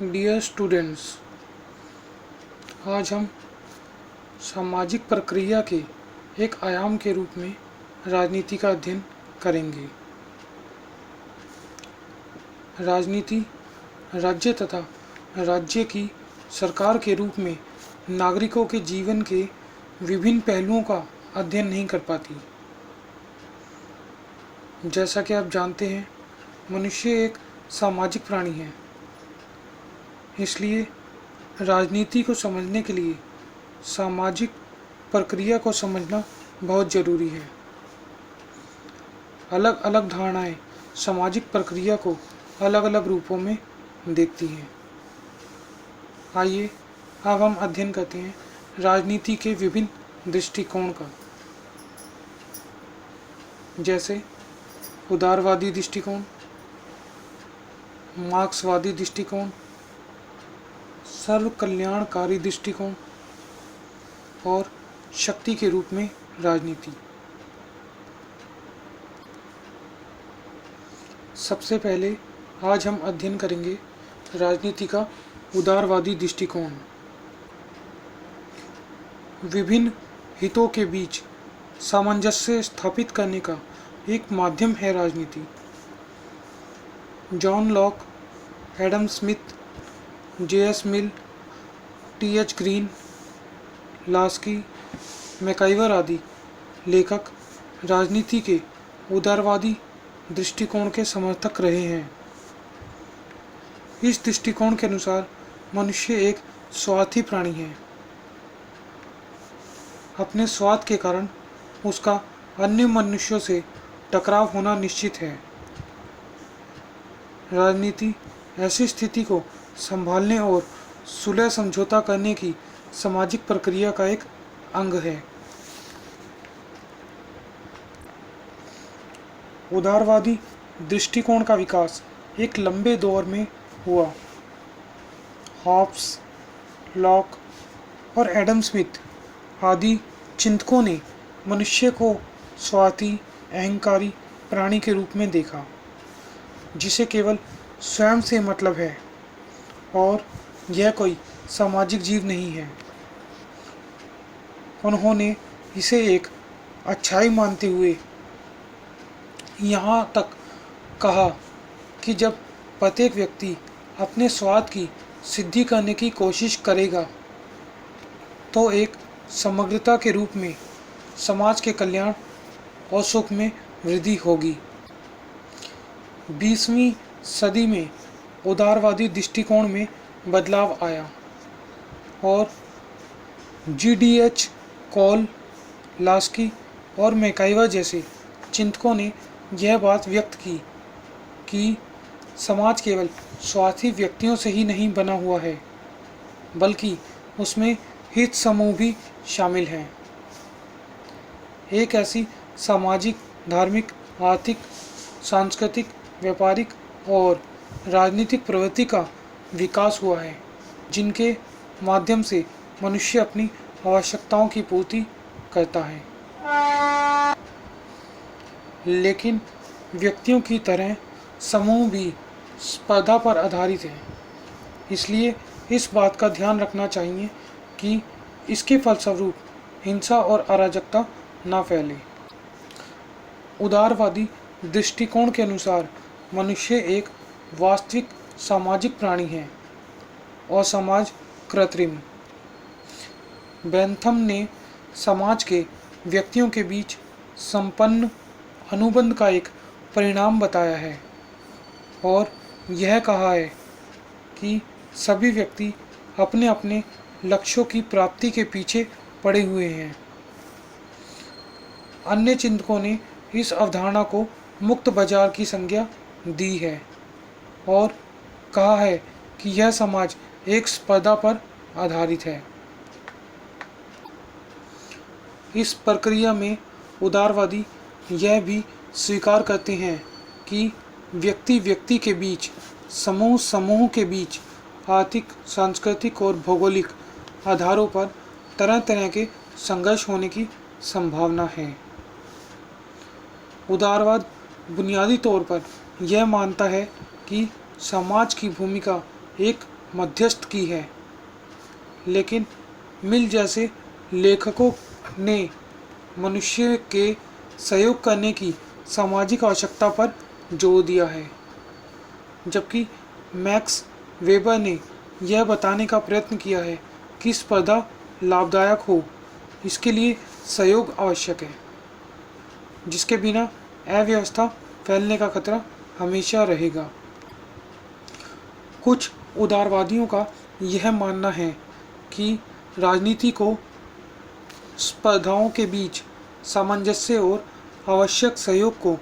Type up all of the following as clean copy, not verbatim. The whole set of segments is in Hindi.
डियर स्टूडेंट्स, आज हम सामाजिक प्रक्रिया के एक आयाम के रूप में राजनीति का अध्ययन करेंगे। राजनीति राज्य तथा राज्य की सरकार के रूप में नागरिकों के जीवन के विभिन्न पहलुओं का अध्ययन नहीं कर पाती। जैसा कि आप जानते हैं, मनुष्य एक सामाजिक प्राणी है। इसलिए राजनीति को समझने के लिए सामाजिक प्रक्रिया को समझना बहुत ज़रूरी है। अलग अलग धारणाएं सामाजिक प्रक्रिया को अलग अलग रूपों में देखती हैं। आइए अब हम अध्ययन करते हैं राजनीति के विभिन्न दृष्टिकोण का, जैसे उदारवादी दृष्टिकोण, मार्क्सवादी दृष्टिकोण, सर्व कल्याणकारी दृष्टिकोण और शक्ति के रूप में राजनीति। सबसे पहले आज हम अध्ययन करेंगे राजनीति का उदारवादी दृष्टिकोण। विभिन्न हितों के बीच सामंजस्य स्थापित करने का एक माध्यम है राजनीति। John Locke, Adam Smith, J S. Mill, T H. Green, Laski, MacIver आदि लेखक राजनीति के उदारवादी दृष्टिकोण के समर्थक रहे हैं। इस दृष्टिकोण के अनुसार मनुष्य एक स्वार्थी प्राणी है। अपने स्वार्थ के कारण उसका अन्य मनुष्यों से टकराव होना निश्चित है। राजनीति ऐसी स्थिति को संभालने और सुलह समझौता करने की सामाजिक प्रक्रिया का एक अंग है। उदारवादी दृष्टिकोण का विकास एक लंबे दौर में हुआ। हॉब्स, लॉक और एडम स्मिथ आदि चिंतकों ने मनुष्य को स्वार्थी, अहंकारी प्राणी के रूप में देखा, जिसे केवल स्वयं से मतलब है और यह कोई सामाजिक जीव नहीं है। उन्होंने इसे एक अच्छाई मानते हुए यहाँ तक कहा कि जब प्रत्येक व्यक्ति अपने स्वार्थ की सिद्धि करने की कोशिश करेगा तो एक समग्रता के रूप में समाज के कल्याण और सुख में वृद्धि होगी। 20वीं सदी में उदारवादी दृष्टिकोण में बदलाव आया और जी.डी.एच. कॉल, लास्की और मैकाइवर जैसे चिंतकों ने यह बात व्यक्त की कि समाज केवल स्वार्थी व्यक्तियों से ही नहीं बना हुआ है, बल्कि उसमें हित समूह भी शामिल हैं। एक ऐसी सामाजिक, धार्मिक, आर्थिक, सांस्कृतिक, व्यापारिक और राजनीतिक प्रवृत्ति का विकास हुआ है, जिनके माध्यम से मनुष्य अपनी आवश्यकताओं की पूर्ति करता है। लेकिन व्यक्तियों की तरह समूह भी स्पर्धा पर आधारित है। इसलिए इस बात का ध्यान रखना चाहिए कि इसके फलस्वरूप हिंसा और अराजकता न फैले। उदारवादी दृष्टिकोण के अनुसार मनुष्य एक वास्तविक सामाजिक प्राणी है और समाज कृत्रिम। बेंथम ने समाज के व्यक्तियों के बीच संपन्न अनुबंध का एक परिणाम बताया है और यह कहा है कि सभी व्यक्ति अपने अपने लक्ष्यों की प्राप्ति के पीछे पड़े हुए हैं। अन्य चिंतकों ने इस अवधारणा को मुक्त बाजार की संज्ञा दी है और कहा है कि यह समाज एक स्पर्धा पर आधारित है। इस प्रक्रिया में उदारवादी यह भी स्वीकार करते हैं कि व्यक्ति व्यक्ति के बीच, समूह समूह के बीच आर्थिक, सांस्कृतिक और भौगोलिक आधारों पर तरह तरह के संघर्ष होने की संभावना है। उदारवाद बुनियादी तौर पर यह मानता है कि समाज की भूमिका एक मध्यस्थ की है, लेकिन मिल जैसे लेखकों ने मनुष्य के सहयोग करने की सामाजिक आवश्यकता पर जोर दिया है, जबकि मैक्स वेबर ने यह बताने का प्रयत्न किया है कि स्पर्धा लाभदायक हो, इसके लिए सहयोग आवश्यक है, जिसके बिना अव्यवस्था फैलने का खतरा हमेशा रहेगा। कुछ उदारवादियों का यह मानना है कि राजनीति को स्पर्धाओं के बीच सामंजस्य और आवश्यक सहयोग को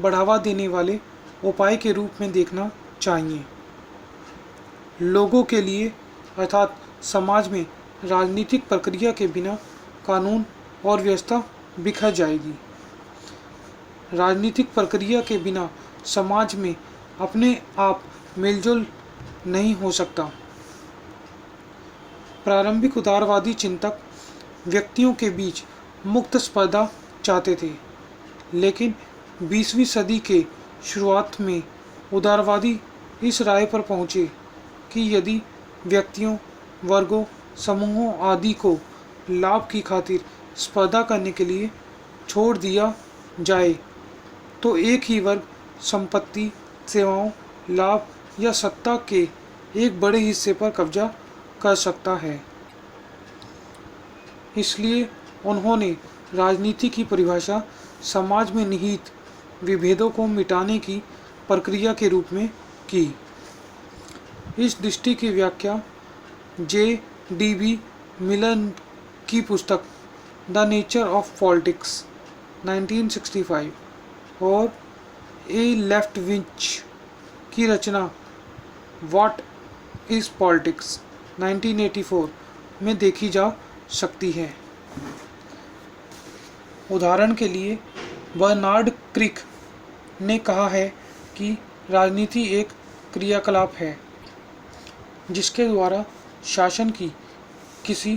बढ़ावा देने वाले उपाय के रूप में देखना चाहिए। लोगों के लिए अर्थात समाज में राजनीतिक प्रक्रिया के बिना कानून और व्यवस्था बिखर जाएगी। राजनीतिक प्रक्रिया के बिना समाज में अपने आप मेलजोल नहीं हो सकता। प्रारंभिक उदारवादी चिंतक व्यक्तियों के बीच मुक्त स्पर्धा चाहते थे, लेकिन 20वीं सदी के शुरुआत में उदारवादी इस राय पर पहुँचे कि यदि व्यक्तियों, वर्गों, समूहों आदि को लाभ की खातिर स्पर्धा करने के लिए छोड़ दिया जाए तो एक ही वर्ग संपत्ति, सेवाओं, लाभ या सत्ता के एक बड़े हिस्से पर कब्जा कर सकता है। इसलिए उन्होंने राजनीति की परिभाषा समाज में निहित विभेदों को मिटाने की प्रक्रिया के रूप में की। इस दृष्टि की व्याख्या J.D.B. मिलर की पुस्तक द नेचर ऑफ पॉलिटिक्स 1965 और A. लेफ्टविच की रचना व्हाट इज पॉलिटिक्स 1984 में देखी जा सकती है। उदाहरण के लिए बर्नार्ड क्रिक ने कहा है कि राजनीति एक क्रियाकलाप है जिसके द्वारा शासन की किसी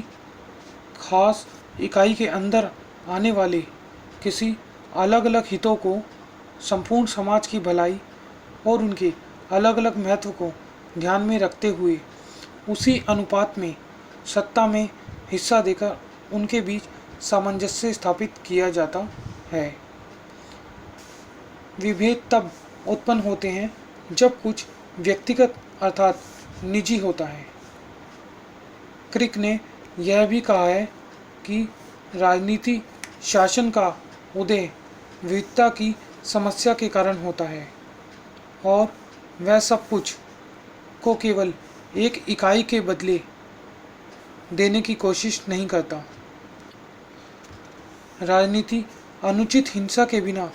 खास इकाई के अंदर आने वाले किसी अलग अलग हितों को संपूर्ण समाज की भलाई और उनके अलग अलग महत्व को ध्यान में रखते हुए उसी अनुपात में सत्ता में हिस्सा देकर उनके बीच सामंजस्य स्थापित किया जाता है। विभेद तब उत्पन्न होते हैं जब कुछ व्यक्तिगत अर्थात निजी होता है। क्रिक ने यह भी कहा है कि राजनीति शासन का उदय विविधता की समस्या के कारण होता है और वह सब कुछ को केवल एक इकाई के बदले देने की कोशिश नहीं करता। राजनीति अनुचित हिंसा के बिना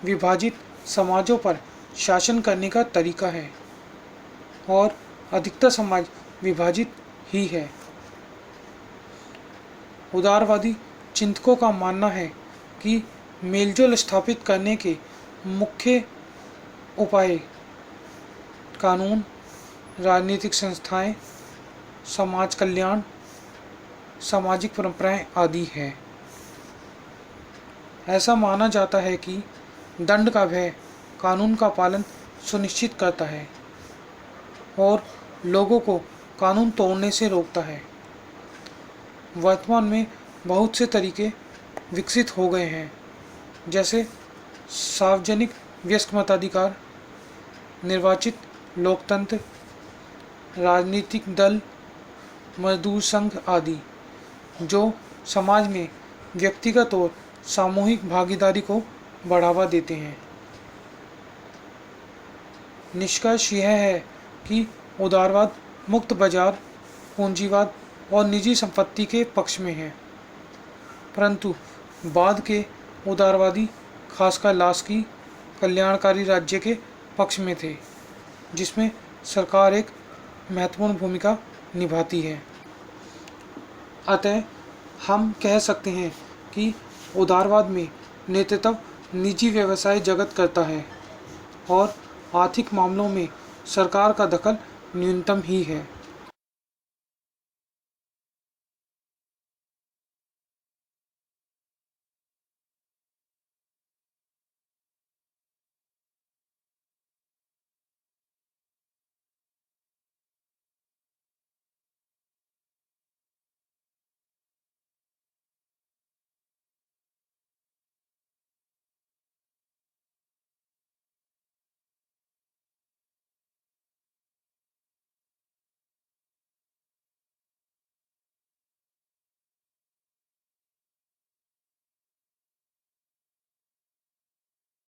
विभाजित समाजों पर शासन करने का तरीका है और अधिकतर समाज विभाजित ही है। उदारवादी चिंतकों का मानना है कि मेलजोल स्थापित करने के मुख्य उपाय कानून, राजनीतिक संस्थाएं, समाज कल्याण, सामाजिक परंपराएं आदि है। ऐसा माना जाता है कि दंड का भय कानून का पालन सुनिश्चित करता है और लोगों को कानून तोड़ने से रोकता है। वर्तमान में बहुत से तरीके विकसित हो गए हैं, जैसे सार्वजनिक वयस्क मताधिकार, निर्वाचित लोकतंत्र, राजनीतिक दल, मजदूर संघ आदि, जो समाज में व्यक्तिगत और सामूहिक भागीदारी को बढ़ावा देते हैं। निष्कर्ष यह है कि उदारवाद मुक्त बाजार, पूंजीवाद और निजी संपत्ति के पक्ष में है, परंतु बाद के उदारवादी खासकर लास्की कल्याणकारी राज्य के पक्ष में थे, जिसमें सरकार एक महत्वपूर्ण भूमिका निभाती है। अतः हम कह सकते हैं कि उदारवाद में नेतृत्व निजी व्यवसाय जगत करता है और आर्थिक मामलों में सरकार का दखल न्यूनतम ही है।